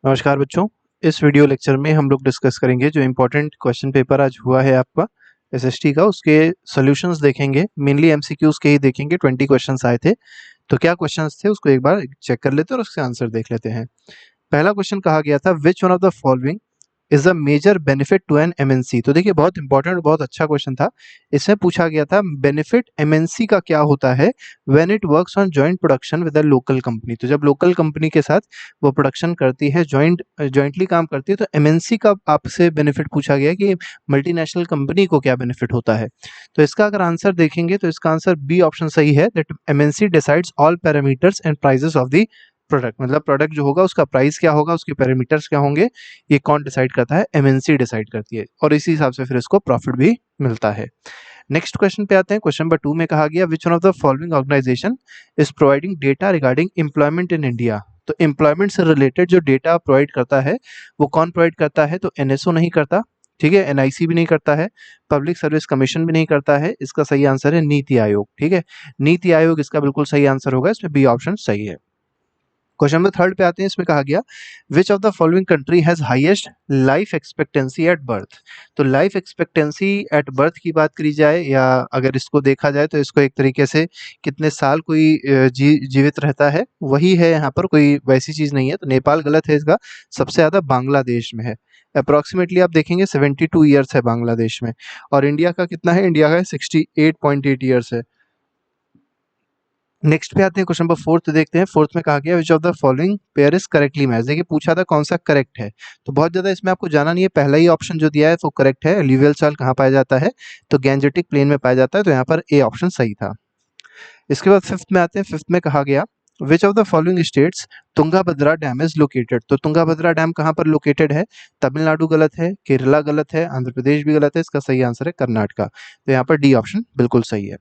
नमस्कार बच्चों। इस वीडियो लेक्चर में हम लोग डिस्कस करेंगे जो इम्पोर्टेंट क्वेश्चन पेपर आज हुआ है आपका एसएसटी का, उसके सॉल्यूशंस देखेंगे। मेनली एमसीक्यूज के ही देखेंगे। 20 क्वेश्चंस आए थे, तो क्या क्वेश्चंस थे उसको एक बार चेक कर लेते हैं और उसके आंसर देख लेते हैं। पहला क्वेश्चन कहा गया था, which one of the following is a major benefit to an MNC. तो देखिए, बहुत इंपॉर्टेंट, बहुत अच्छा क्वेश्चन था। इसमें पूछा गया था बेनिफिट एमएनसी का क्या होता है when it works on joint production with a local company. तो जब लोकल कंपनी के साथ वो प्रोडक्शन करती है, जॉइंटली काम करती है, तो एमएनसी का आपसे बेनिफिट पूछा गया कि मल्टीनेशनल कंपनी को क्या बेनिफिट होता है। तो इसका अगर आंसर देखेंगे तो इसका आंसर बी ऑप्शन सही है, that MNC decides all parameters and prices of the product. मतलब प्रोडक्ट जो होगा उसका प्राइस क्या होगा, उसके पैरामीटर्स क्या होंगे, ये कौन डिसाइड करता है? एमएनसी डिसाइड करती है, और इसी हिसाब से फिर इसको प्रॉफिट भी मिलता है। नेक्स्ट क्वेश्चन पे आते हैं। क्वेश्चन नंबर 2 में कहा गया, which one of the following organization is providing data regarding employment in India. तो एम्प्लॉयमेंट से रिलेटेड जो डेटा प्रोवाइड करता है वो कौन प्रोवाइड करता है? तो एनएसओ नहीं करता, ठीक है, एनआईसी भी नहीं करता है, पब्लिक सर्विस कमीशन भी नहीं करता है। इसका सही आंसर है नीति आयोग, ठीक है, नीति आयोग इसका बिल्कुल सही आंसर होगा। इसमें बी ऑप्शन सही है। क्वेश्चन नंबर 3 पे आते हैं। इसमें कहा गया, which of the following country has highest life expectancy at birth. तो लाइफ एक्सपेक्टेंसी एट बर्थ की बात करी जाए, या अगर इसको देखा जाए तो इसको एक तरीके से कितने साल कोई जीवित रहता है वही है, यहाँ पर कोई वैसी चीज नहीं है। तो नेपाल गलत है, इसका सबसे ज्यादा बांग्लादेश में है। अप्रोक्सीमेटली आप देखेंगे 72 ईयर्स है बांग्लादेश में। और इंडिया का कितना है? इंडिया का 68.8 ईयर्स है। नेक्स्ट पे आते हैं, क्वेश्चन नंबर 4 देखते हैं। 4 में कहा गया, which of the following pair is correctly match. देखिए, पूछा था कौन सा करेक्ट है, तो बहुत ज्यादा इसमें आपको जाना नहीं है। पहला ही ऑप्शन जो दिया है वो करेक्ट है। एल्यूवियल साल कहाँ पाया जाता है? तो गैंजेटिक प्लेन में पाया जाता है, तो यहाँ पर ए ऑप्शन सही था। इसके बाद 5th में आते हैं। 5th में कहा गया, which of the following states Tungabhadra dam is located. तो तुंगाभद्रा डैम कहाँ पर लोकेटेड है? तमिलनाडु गलत है, केरला गलत है, आंध्र प्रदेश भी गलत है। इसका सही आंसर है कर्नाटका। तो यहाँ पर डी ऑप्शन बिल्कुल सही है।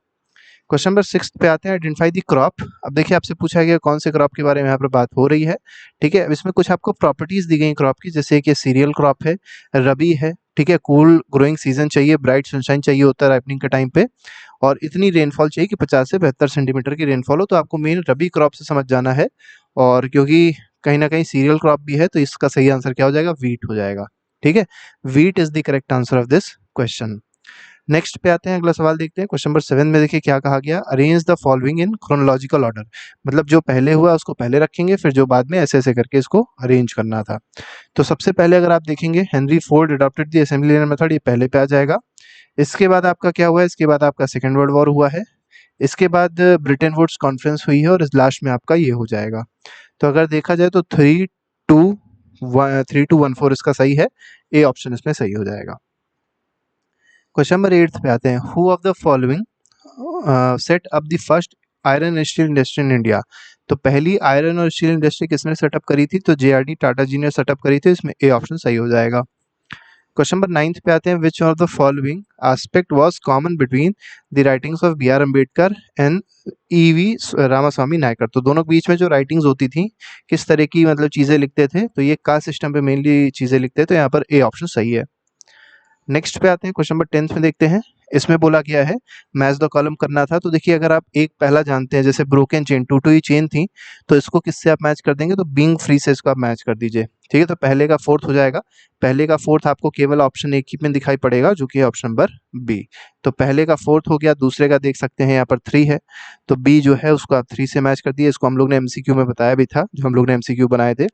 क्वेश्चन नंबर 6 पे आते हैं, आइडेंटिफाई दी क्रॉप। अब देखिए, आपसे पूछा गया कौन से क्रॉप के बारे में यहाँ पर बात हो रही है, ठीक है। अब इसमें कुछ आपको प्रॉपर्टीज दी गई क्रॉप की, जैसे कि सीरियल क्रॉप है, रबी है, ठीक है, कूल ग्रोइंग सीजन चाहिए, ब्राइट सनशाइन चाहिए होता है राइपनिंग के टाइम पे, और इतनी रेनफॉल चाहिए कि 50 से 72 सेंटीमीटर की रेनफॉल हो। तो आपको मेन रबी क्रॉप से समझ जाना है, और क्योंकि कहीं ना कहीं सीरियल क्रॉप भी है, तो इसका सही आंसर क्या हो जाएगा? वीट हो जाएगा, ठीक है। Wheat is the correct answer of this question. Next पे आते हैं, अगला सवाल देखते हैं। क्वेश्चन नंबर 7 में देखिए क्या कहा गया, arrange the following in chronological order. मतलब जो पहले हुआ उसको पहले रखेंगे, फिर जो बाद में ऐसे ऐसे करके इसको अरेंज करना था। तो सबसे पहले अगर आप देखेंगे, Henry Ford adopted the assembly line method, ये पहले पे आ जाएगा। इसके बाद आपका क्या हुआ है? इसके बाद आपका सेकेंड वर्ल्ड वॉर हुआ है। इसके बाद ब्रिटेन वुड्स कॉन्फ्रेंस हुई है, और इस लास्ट में आपका ये हो जाएगा। तो अगर देखा जाए तो 3214 इसका सही है। ए ऑप्शन इसमें सही हो जाएगा। क्वेश्चन नंबर 8 पे आते हैं, who of the following set up the first iron steel industry in India. तो पहली आयरन और स्टील इंडस्ट्री किसने सेटअप करी थी? तो जेआरडी टाटा जी ने सेटअप करी थी। इसमें ए ऑप्शन सही हो जाएगा। क्वेश्चन नंबर 9 पे आते हैं, which of the following aspect was common between the writings of B R Ambedkar and E V Ramaswamy Naicker. तो दोनों के बीच में जो राइटिंग्स होती थी, किस तरह की मतलब चीजें लिखते थे? तो ये कास्ट सिस्टम पे मेनली चीजें लिखते हैं, तो यहाँ पर ए ऑप्शन सही है। नेक्स्ट पे आते हैं, क्वेश्चन नंबर 10 में देखते हैं। इसमें बोला गया है मैच द कॉलम करना था। तो देखिए, अगर आप एक पहला जानते हैं, जैसे ब्रोकन चेन, टूटी हुई चेन थी, तो इसको किससे आप मैच कर देंगे? तो बीइंग फ्री से इसको आप मैच कर दीजिए, ठीक है। तो पहले का फोर्थ हो जाएगा। पहले का फोर्थ आपको केवल ऑप्शन एक ही में दिखाई पड़ेगा, जो कि है ऑप्शन नंबर बी। तो पहले का फोर्थ हो गया। दूसरे का देख सकते हैं यहाँ पर 3 है, तो बी जो है उसको आप 3 से मैच कर दिए। इसको हम लोग ने एमसीक्यू में बताया भी था, जो हम लोग ने एमसीक्यू बनाए थे।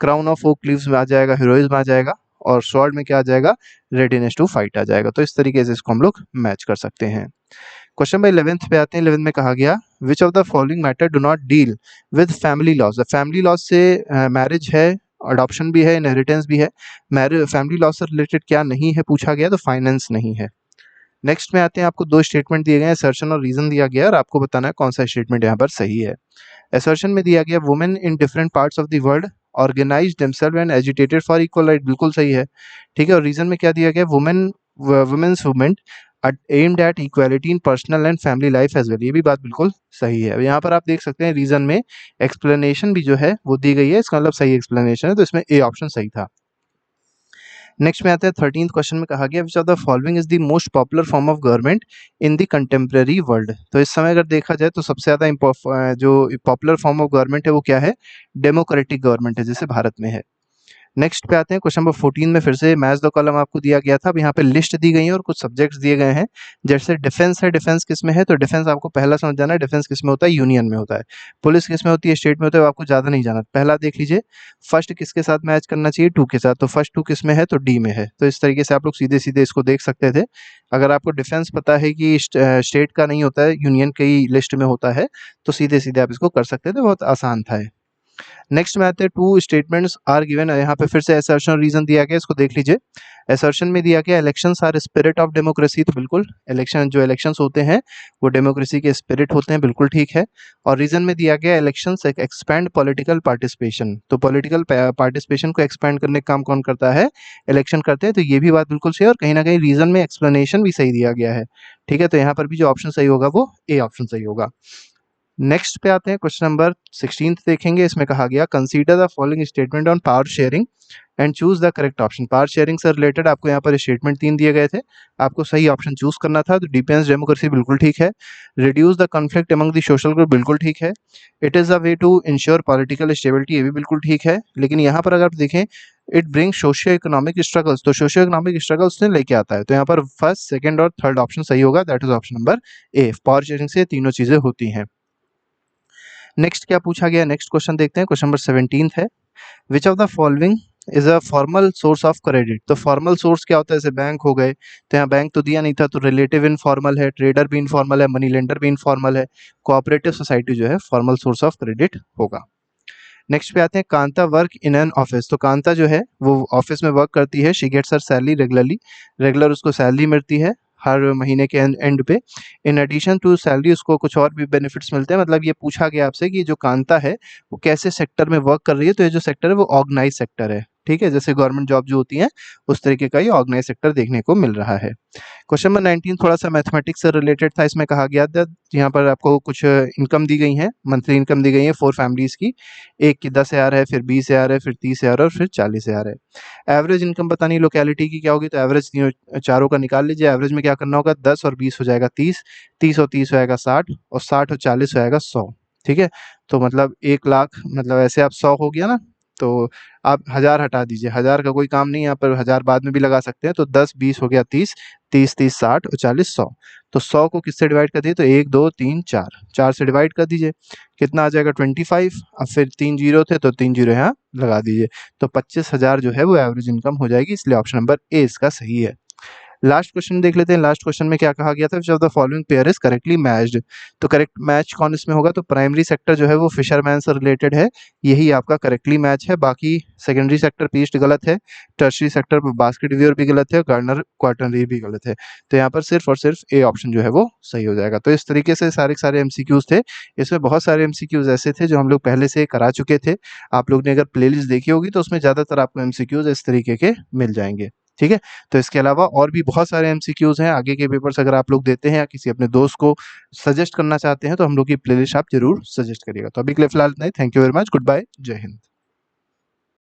क्राउन ऑफ ओक लीव्स में आ जाएगा, हीरोइज्म आ जाएगा, और स्वॉर्ड में क्या आ जाएगा? रेडीनेस टू फाइट आ जाएगा। तो इस तरीके से इसको हम लोग मैच कर सकते हैं। क्वेश्चन नंबर 11 पे आते हैं। 11 में कहा गया, which of the following matter do not deal with family laws. Family laws से मैरिज है, अडॉप्शन भी है, इनहेरिटेंस भी है। मैरिज फैमिली लॉज से रिलेटेड क्या नहीं है पूछा गया? तो फाइनेंस नहीं है। नेक्स्ट में आते हैं, आपको 2 स्टेटमेंट दिए गए हैं, असर्शन और रीजन दिया गया है, और आपको बताना है कौन सा स्टेटमेंट यहाँ पर सही है। असर्शन में दिया गया, women in different parts of the world organized themselves and agitated for equal right, बिल्कुल सही है, ठीक है। और रीजन में क्या दिया गया? Women's movement aimed at equality in personal and family life as well, ये भी बात बिल्कुल सही है। अब यहाँ पर आप देख सकते हैं रीजन में एक्सप्लेनेशन भी जो है वो दी गई है, इसका मतलब सही एक्सप्लेनेशन है, तो इसमें ए ऑप्शन सही था। नेक्स्ट में आता है 13th क्वेश्चन में कहा गया, which of the following is the most popular form of government in the contemporary world. तो इस समय अगर देखा जाए तो सबसे ज्यादा जो पॉपुलर फॉर्म ऑफ गवर्नमेंट है वो क्या है? डेमोक्रेटिक गवर्नमेंट है, जैसे भारत में है। नेक्स्ट पे आते हैं क्वेश्चन नंबर 14 में फिर से मैच द कॉलम आपको दिया गया था। अब यहाँ पे लिस्ट दी गई है और कुछ सब्जेक्ट्स दिए गए हैं। जैसे डिफेंस है, डिफेंस किस में है, तो डिफेंस आपको पहला समझ जाना है, डिफेंस किस में होता है, यूनियन में होता है। पुलिस किस में होती है, स्टेट में होता है, आपको ज़्यादा नहीं जाना। पहला देख लीजिए, फर्स्ट किसके साथ मैच करना चाहिए, 2 के साथ, तो फर्स्ट 2 किस में है, तो डी में है। तो इस तरीके से आप लोग सीधे सीधे इसको देख सकते थे। अगर आपको डिफेंस पता है कि स्टेट का नहीं होता है, यूनियन की लिस्ट में होता है, तो सीधे सीधे आप इसको कर सकते थे, बहुत आसान था ये। नेक्स्ट में आते हैं, टू स्टेटमेंट्स आर गिवन। यहाँ पे फिर से असर्शन रीजन दिया गया, इसको देख लीजिए। असर्शन में दिया गया elections are spirit of democracy, तो बिल्कुल इलेक्शंस होते हैं वो डेमोक्रेसी के स्पिरिट होते हैं, बिल्कुल ठीक है। और रीजन में दिया गया इलेक्शंस एक्सपैंड पॉलिटिकल पार्टिसिपेशन, तो पॉलिटिकल पार्टिसिपेशन को एक्सपैंड करने का काम कौन करता है, इलेक्शन करते हैं। तो ये भी बात बिल्कुल सही है और कहीं ना कहीं रीजन में एक्सप्लेनेशन भी सही दिया गया है। ठीक है, तो यहाँ पर भी जो ऑप्शन सही होगा वो ए ऑप्शन सही होगा। नेक्स्ट पे आते हैं, क्वेश्चन नंबर 16 देखेंगे। इसमें कहा गया consider the following statement on power sharing and choose the correct option. Power sharing से रिलेटेड आपको यहाँ पर स्टेटमेंट 3 दिए गए थे, आपको सही ऑप्शन चूज करना था। तो डिफेंस डेमोक्रेसी बिल्कुल ठीक है। Reduce the conflict among the social group बिल्कुल ठीक है। It is a way to ensure political stability, ये भी बिल्कुल ठीक है। लेकिन यहाँ पर अगर आप देखें, it bring socio economic struggles, तो सोशियो इकोनॉमिक स्ट्रगल्स ने लेके आता है। तो यहाँ पर फर्स्ट, सेकंड और थर्ड ऑप्शन सही होगा, that is option number A. Power sharing से तीनों चीजें होती हैं। नेक्स्ट क्या पूछा गया, नेक्स्ट क्वेश्चन देखते हैं। क्वेश्चन नंबर 17 है, विच of the following is a formal source of credit. तो फॉर्मल सोर्स क्या होता है, जैसे बैंक हो गए, तो यहाँ बैंक तो दिया नहीं था, तो रिलेटिव इनफॉर्मल है, ट्रेडर भी इनफॉर्मल है, मनी लेंडर भी इनफॉर्मल है, कोऑपरेटिव सोसाइटी जो है फॉर्मल सोर्स ऑफ क्रेडिट होगा। नेक्स्ट पे आते हैं, Kanta work in an office. तो कांता जो है वो ऑफिस में वर्क करती है, she gets her salary regularly, regular उसको सैलरी मिलती है हर महीने के एंड पे। इन एडिशन टू सैलरी उसको कुछ और भी बेनिफिट्स मिलते हैं। मतलब ये पूछा गया आपसे कि जो कांता है वो कैसे सेक्टर में वर्क कर रही है, तो ये जो सेक्टर है वो ऑर्गेनाइज सेक्टर है। ठीक है, जैसे गवर्नमेंट जॉब जो होती है उस तरीके का ये ऑर्गेनाइज सेक्टर देखने को मिल रहा है। क्वेश्चन नंबर 19 थोड़ा सा मैथमेटिक्स से रिलेटेड था। इसमें कहा गया था, यहाँ पर आपको कुछ इनकम दी गई है, मंथली इनकम दी गई है 4 फैमिलीज की। एक की 10,000 है, फिर 20,000 है, फिर 30,000 और फिर 40,000 है। एवरेज इनकम बतानी लोकेलिटी की क्या होगी, तो एवरेज चारों का निकाल लीजिए। एवरेज में क्या करना होगा, 10 और 20 हो जाएगा 30, 30 और 30 हो जाएगा 60, और 60 और 40 हो जाएगा 100। ठीक है, तो मतलब 1 लाख, मतलब ऐसे आप 100 हो गया ना, तो आप 1000 हटा दीजिए, 1000 का कोई काम नहीं, यहाँ पर 1000 बाद में भी लगा सकते हैं। तो 10 20 हो गया 30, 30 30 60 और 40 100। तो 100 को किससे डिवाइड कर दिए, तो 1 2 3 4, 4 से डिवाइड कर दीजिए, कितना आ जाएगा 25। अब फिर 3 जीरो थे तो 3 जीरो यहाँ लगा दीजिए, तो 25,000 जो है वो एवरेज इनकम हो जाएगी। इसलिए ऑप्शन नंबर ए इसका सही है। लास्ट क्वेश्चन देख लेते हैं। लास्ट क्वेश्चन में क्या कहा गया था, विच of the following pair is correctly matched. तो करेक्ट मैच कौन इसमें होगा, तो प्राइमरी सेक्टर जो है वो फिशरमैन से रिलेटेड है, यही आपका करेक्टली मैच है। बाकी सेकेंडरी सेक्टर पीस्ट गलत है, टर्शरी सेक्टर बास्केट वीयर भी गलत है, गार्डनर क्वार्टनरी भी गलत है। तो यहाँ पर सिर्फ और सिर्फ ए ऑप्शन जो है वो सही हो जाएगा। तो इस तरीके से सारे सारे एमसीक्यूज थे। इसमें बहुत सारे एमसीक्यूज ऐसे थे जो हम लोग पहले से करा चुके थे। आप लोग ने अगर प्लेलिस्ट देखी होगी तो उसमें ज्यादातर आपको एमसीक्यूज इस तरीके के मिल जाएंगे। ठीक है, तो इसके अलावा और भी बहुत सारे एमसीक्यूज हैं आगे के पेपर्स, अगर आप लोग देते हैं या किसी अपने दोस्त को सजेस्ट करना चाहते हैं तो हम लोग की प्लेलिस्ट आप जरूर सजेस्ट करिएगा। तो अभी के लिए फिलहाल इतना ही। Thank you very much, good bye, जय हिंद।